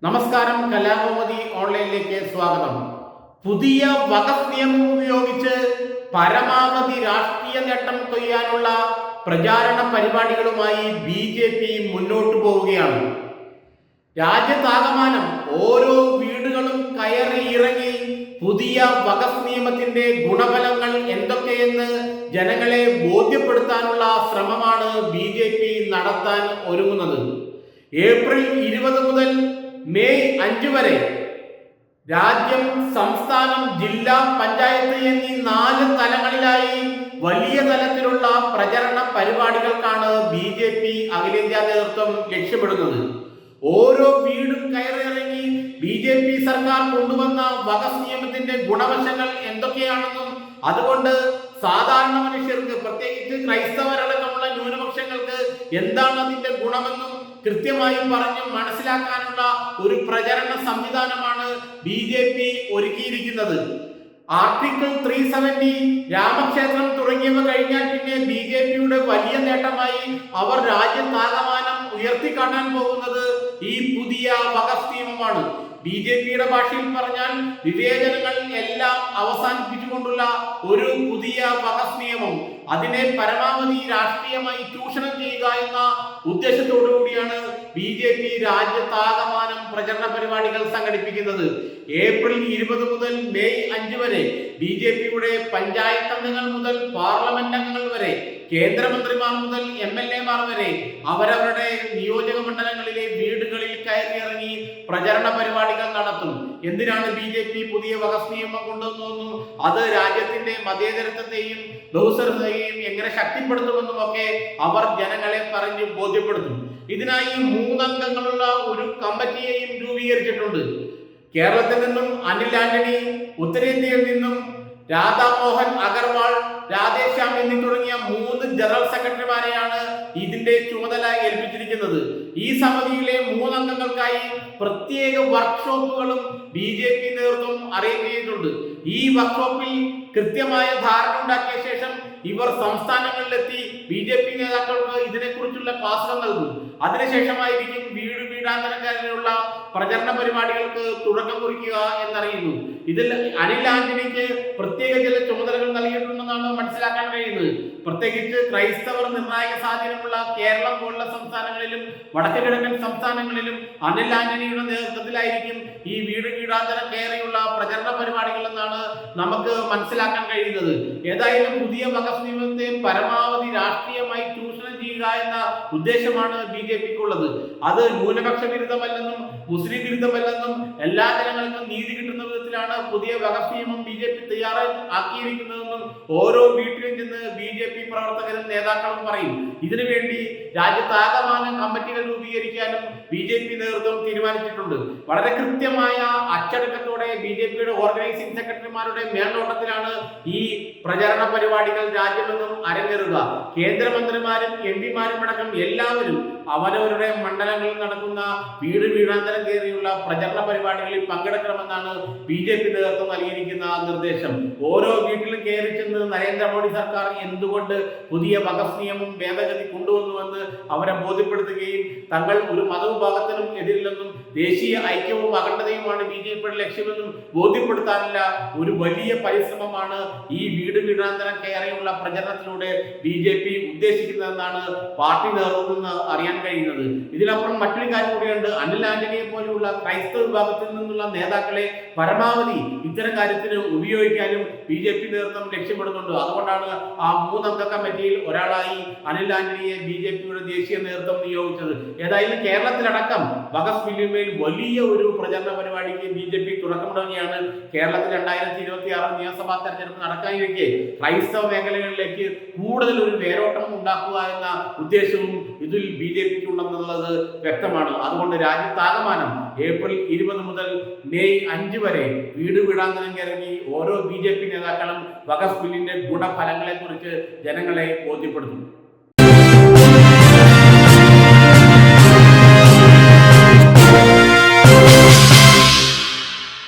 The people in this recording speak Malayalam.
നമസ്കാരം, കലാകൗമുദി ഓൺലൈനിലേക്ക് സ്വാഗതം. പുതിയ വഖഫ് നിയമം ഉപയോഗിച്ച് പരമാവധി രാഷ്ട്രീയ നേട്ടം കൊയ്യാനുള്ള പ്രചാരണ പരിപാടികളുമായി BJP മുന്നോട്ടു പോവുകയാണ്. രാജ്യത്താകമാനം ഓരോ വീടുകളും കയറി ഇറങ്ങി പുതിയ വഖഫ് നിയമത്തിന്റെ ഗുണഫലങ്ങൾ എന്തൊക്കെയെന്ന് ജനങ്ങളെ ബോധ്യപ്പെടുത്താനുള്ള ശ്രമമാണ് BJP നടത്താൻ ഒരുങ്ങുന്നത്. ഏപ്രിൽ 20 മുതൽ മെയ് 5 വരെ രാജ്യം, സംസ്ഥാനം, ജില്ല, പഞ്ചായത്ത് എന്നീ 4 തലങ്ങളിലായി വലിയ തലത്തിലുള്ള പ്രചരണ പരിപാടികൾക്കാണ് BJP അഖിലേന്ത്യാ നേതൃത്വം ലക്ഷ്യമിടുന്നത്. ഓരോ വീടും കയറിയിറങ്ങി BJP സർക്കാർ കൊണ്ടുവന്ന വഖഫ് നിയമത്തിന്റെ ഗുണവശങ്ങൾ എന്തൊക്കെയാണെന്നും അതുകൊണ്ട് സാധാരണ മനുഷ്യർക്ക്, പ്രത്യേകിച്ച് ക്രൈസ്തവരടക്കമുള്ള ന്യൂനപക്ഷങ്ങൾക്ക് എന്താണ് അതിന്റെ ഗുണമെന്നും കൃത്യമായും പറഞ്ഞ് മനസ്സിലാക്കാനുള്ള ഒരു പ്രചരണ സംവിധാനമാണ് BJP ഒരുക്കിയിരിക്കുന്നത്. ആർട്ടിക്കിൾ 370, രാമക്ഷേത്രം തുടങ്ങിയവ കഴിഞ്ഞാൽ പിന്നെ BJPയുടെ വലിയ നേട്ടമായി അവർ രാജ്യത്താകമാനം ഉയർത്തിക്കാട്ടാൻ പോകുന്നത് ഈ പുതിയ വഖഫ് നിയമമാണ്. BJPയുടെ ഭാഷയിൽ പറഞ്ഞാൽ വിവേചനങ്ങൾ എല്ലാം അവസാനിപ്പിച്ചുകൊണ്ടുള്ള ഒരു പുതിയ വഖഫ് നിയമം, അതിനെ പരമാവധി രാഷ്ട്രീയമായി ചൂഷണം ചെയ്യുക എന്ന ഉദ്ദേശത്തോടു കൂടിയാണ് BJP രാജ്യത്താകമാനം പ്രചരണ പരിപാടികൾ സംഘടിപ്പിക്കുന്നത്. ഏപ്രിൽ 20 മുതൽ മെയ് 5 വരെ BJPയുടെ പഞ്ചായത്ത് അംഗങ്ങൾ മുതൽ പാർലമെന്റ് അംഗങ്ങൾ വരെ, കേന്ദ്രമന്ത്രിമാർ മുതൽ MLA-മാർ വരെ അവരവരുടെ നിയോജക മണ്ഡലങ്ങളിലെ വീടുകളിൽ കയറിയിറങ്ങി പ്രചരണ പരിപാടികൾ നടത്തും. എന്തിനാണ് BJP പുതിയ വഖഫ് നിയമം കൊണ്ടുവന്നതെന്നും അത് രാജ്യത്തിന്റെ മതേതരത്വത്തെയും ബഹുസ്വരതയെയും എങ്ങനെ ശക്തിപ്പെടുത്തുമെന്നും ഒക്കെ അവർ ജനങ്ങളെ പറഞ്ഞ് ബോധ്യപ്പെടുത്തും. ഇതിനായി 3 അംഗങ്ങളുള്ള ഒരു കമ്മിറ്റിയെയും രൂപീകരിച്ചിട്ടുണ്ട്. കേരളത്തിൽ നിന്നും അനിൽ ആന്റണി, ഉത്തരേന്ത്യയിൽ നിന്നും രാധാമോഹൻ അഗർവാൾ, രാധേശ്യാം എന്നീ തുടങ്ങിയ 3 ജനറൽ സെക്രട്ടറിമാരെയാണ് ഇതിന്റെ ചുമതല ഏൽപ്പിച്ചിരിക്കുന്നത്. ഈ സമിതിയിലെ 3 അംഗങ്ങൾക്കായി പ്രത്യേക വർക്ക്ഷോപ്പുകളും BJP നേതൃത്വം അറേഞ്ച് ചെയ്തിട്ടുണ്ട്. ഈ വർക്ക്ഷോപ്പിൽ കൃത്യമായ ധാരണ ഉണ്ടാക്കിയ ശേഷം ഇവർ സംസ്ഥാനങ്ങളിലെത്തി BJP നേതാക്കൾക്ക് ഇതിനെക്കുറിച്ചുള്ള ക്ലാസുകൾ നൽകും. അതിനുശേഷമായിരിക്കും വീടാന്തരങ്ങളിലുള്ള പ്രചരണ പരിപാടികൾക്ക് തുടക്കം കുറിക്കുക എന്നറിയുന്നു. ഇതിൽ അനിൽ ആന്റണിക്ക് പ്രത്യേക ചില ചുമതലകൾ നൽകിയിട്ടുണ്ടെന്നാണ് മനസ്സിലാക്കാൻ കഴിയുന്നത്. പ്രത്യേകിച്ച് ക്രൈസ്തവർ നിർണായക സ്വാധീനമുള്ള കേരളം പോലുള്ള സംസ്ഥാനങ്ങളിലും വടക്കു കിഴക്കൻ സംസ്ഥാനങ്ങളിലും അനിൽ ആന്റണിയുടെ നേതൃത്വത്തിലായിരിക്കും ഈ വീടാന്തരം കയറിയുള്ള പ്രചരണ പരിപാടികൾ എന്നാണ് നമുക്ക് മനസ്സിലാക്കാൻ കഴിയുന്നത്. ഏതായാലും പുതിയ വഖഫ് നിയമത്തെ പരമാവധി രാഷ്ട്രീയമായി ചൂഷണം ചെയ്യുക എന്ന ഉദ്ദേശമാണ് BJPക്കുള്ളത്. അത് ന്യൂനപക്ഷ വിരുദ്ധമല്ലെന്നും മുസ്ലിം വിരുദ്ധമല്ലെന്നും എല്ലാ ജനങ്ങൾക്കും നീതി കിട്ടുന്ന വിധത്തിലാണ് പുതിയ വഖഫ് നിയമം BJP തയ്യാറാക്കിയിരിക്കുന്നതെന്നും ഓരോ വീട്ടിലും ചെന്ന് BJP പ്രവർത്തകരും നേതാക്കളും പറയും. ഇതിനുവേണ്ടി രാജ്യത്താകമാനം കമ്മിറ്റികൾ രൂപീകരിക്കാനും BJP നേതൃത്വം തീരുമാനിച്ചിട്ടുണ്ട്. വളരെ കൃത്യമായ അച്ചടക്കത്തോടെ BJPയുടെ ഓർഗനൈസിംഗ് സെക്രട്ടറിമാരുടെ മേൽനോട്ടത്തിലാണ് ഈ പ്രചരണ പരിപാടികൾ രാജ്യമെങ്ങും അരങ്ങേറുക. കേന്ദ്രമന്ത്രിമാരും MP-മാരും അടക്കം എല്ലാവരും അവരവരുടെ മണ്ഡലങ്ങളിൽ നടക്കുന്ന വീടാന്തരം കയറിയുള്ള പ്രചരണ പരിപാടികളിൽ പങ്കെടുക്കണമെന്നാണ് BJP നേതൃത്വം നൽകിയിരിക്കുന്ന നിർദ്ദേശം. ഓരോ വീട്ടിലും കയറി ചെന്ന് നരേന്ദ്രമോദി സർക്കാർ എന്തുകൊണ്ട് പുതിയ വഖഫ് നിയമം ഭേദഗതി കൊണ്ടുവന്നുവെന്ന് അവരെ ബോധ്യപ്പെടുത്തുകയും തങ്ങൾ ഒരു മതവിഭാഗത്തിനും എതിരില്ലെന്നും ദേശീയ ഐക്യവും അഖണ്ഡതയുമാണ് BJPയുടെ ലക്ഷ്യമെന്നും ബോധ്യപ്പെടുത്താനുള്ള ഒരു വലിയ പരിശ്രമമാണ് ഈ വീടാന്തരം കയറിയുള്ള പ്രചരണത്തിലൂടെ BJP ഉദ്ദേശിക്കുന്നതെന്നാണ് പാർട്ടി നേതൃത്വത്തിൽ നിന്ന് അറിയാൻ കഴിയുന്നത്. ഇതിനപ്പുറം മറ്റൊരു കാര്യം കൂടിയുണ്ട്. അനിൽ ആന്റണിയെ പോലെയുള്ള ക്രൈസ്തവ വിഭാഗത്തിൽ നിന്നുള്ള നേതാക്കളെ പരമാവധി ഇത്തരം കാര്യത്തിന് ഉപയോഗിക്കാനും BJP നേതൃത്വം ലക്ഷ്യമിടുന്നുണ്ട്. അതുകൊണ്ടാണ് ആ 3 അംഗ കമ്മിറ്റിയിൽ ഒരാളായി അനിൽ ആന്റണിയെ BJPയുടെ ദേശീയ നേതൃത്വം നിയോഗിച്ചത്. ഏതായാലും കേരളത്തിലടക്കം വഖഫ് ബില്ലിന്മേൽ വലിയ ഒരു പ്രചരണ പരിപാടിക്ക് BJP തുടക്കമിടുകയാണ്. കേരളത്തിൽ 2026 നിയമസഭാ തെരഞ്ഞെടുപ്പ് നടക്കാനിരിക്കെ ക്രൈസ്തവ മേഖലകളിലേക്ക് കൂടുതൽ ഒരു വേരോട്ടം ഉണ്ടാക്കുക എന്ന ഉദ്ദേശവും ഇതിൽ BJPക്ക് ഉണ്ടെന്നുള്ളത് വ്യക്തമാണ്. അതുകൊണ്ട് രാജ്യത്താകമാനം ഏപ്രിൽ 20 മുതൽ മെയ് 5 വരെ വീടാന്തരം ഇറങ്ങി ഓരോ BJP നേതാക്കളും വഖഫ് ബില്ലിന്റെ ഗുണഫലങ്ങളെ കുറിച്ച് ജനങ്ങളെ ബോധ്യപ്പെടുത്തും.